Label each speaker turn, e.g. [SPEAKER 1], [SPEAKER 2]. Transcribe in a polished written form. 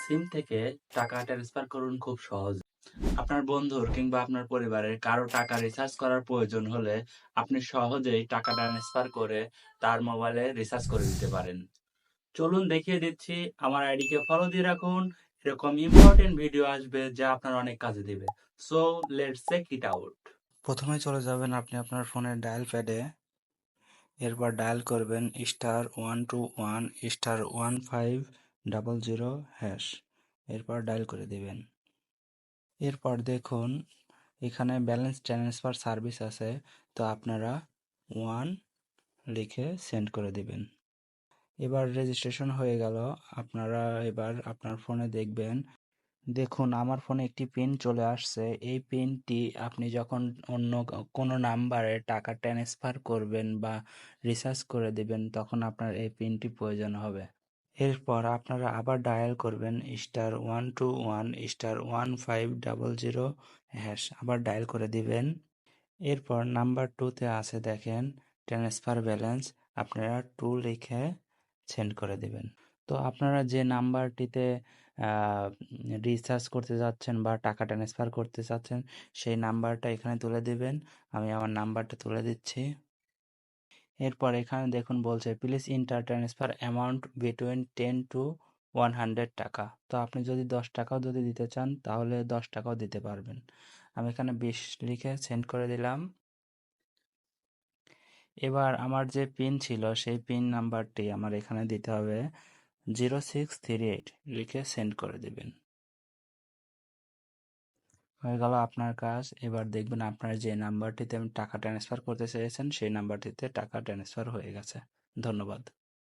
[SPEAKER 1] সিম থেকে টাকা ট্রান্সফার করুন খুব সহজ। আপনার বন্ধুর কিংবা আপনার পরিবারের কারো টাকা রিচার্জ করার প্রয়োজন হলে আপনি সহজেই টাকা ট্রান্সফার করে তার মোবাইলে রিচার্জ করে দিতে পারেন। চলুন দেখিয়ে দিচ্ছি। আমার আইডিকে ফলো দিয়ে রাখুন। এরকম ইম্পর্টেন্ট ভিডিও আসবে যা আপনার অনেক কাজে দিবে। So let's check it out.
[SPEAKER 2] প্রথমে চলে যাবেন আপনি আপনার ফোনের ডায়াল প্যাডে। এরপর ডায়াল করবেন *121*1500#। এরপর ডায়াল করে দিবেন। এরপর দেখুন এখানে ব্যালেন্স ট্রান্সফার সার্ভিস আছে, তো আপনারা 1 লিখে সেন্ড করে দিবেন। এবার রেজিস্ট্রেশন হয়ে গেল। আপনারা এবার আপনার ফোনে দেখুন আমার ফোনে একটি পিন চলে আসছে। এই পিনটি আপনি যখন অন্য কোনো নাম্বারে টাকা ট্রান্সফার করবেন বা রিচার্জ করে দিবেন তখন আপনার এই পিনটি প্রয়োজন হবে। এরপর আপনারা আবার ডায়াল করবেন *121*1500#। আবার ডায়াল করে দিবেন। এরপর নাম্বার 2তে আছে দেখেন ট্রান্সফার ব্যালেন্স, আপনারা 2 লিখে সেন্ড করে দিবেন। তো আপনারা যে নাম্বারটিতে রিচার্জ করতে যাচ্ছেন বা টাকা ট্রান্সফার করতে চাচ্ছেন সেই নাম্বারটা এখানে তুলে দিবেন। আমি আমার নাম্বারটা তুলে দিচ্ছি। এরপর এখানে দেখুন বলছে please inter transfer amount between 10 to 100 টাকা। তো আপনি যদি 10 টাকাও যদি দিতে চান তাহলে 10 টাকাও দিতে পারবেন। আমি এখানে 20 লিখে সেন্ড করে দিলাম। এবার আমার যে পিন ছিল সেই পিন নাম্বারটি আমার এখানে দিতে হবে 0638 লিখে সেন্ড করে দিবেন। হয়ে গেল আপনার কাজ। এবার দেখবেন আপনার যে নাম্বারটিতে টাকা ট্রান্সফার করতে চেয়েছেন সেই নাম্বারটিতে টাকা ট্রান্সফার হয়ে গেছে। ধন্যবাদ।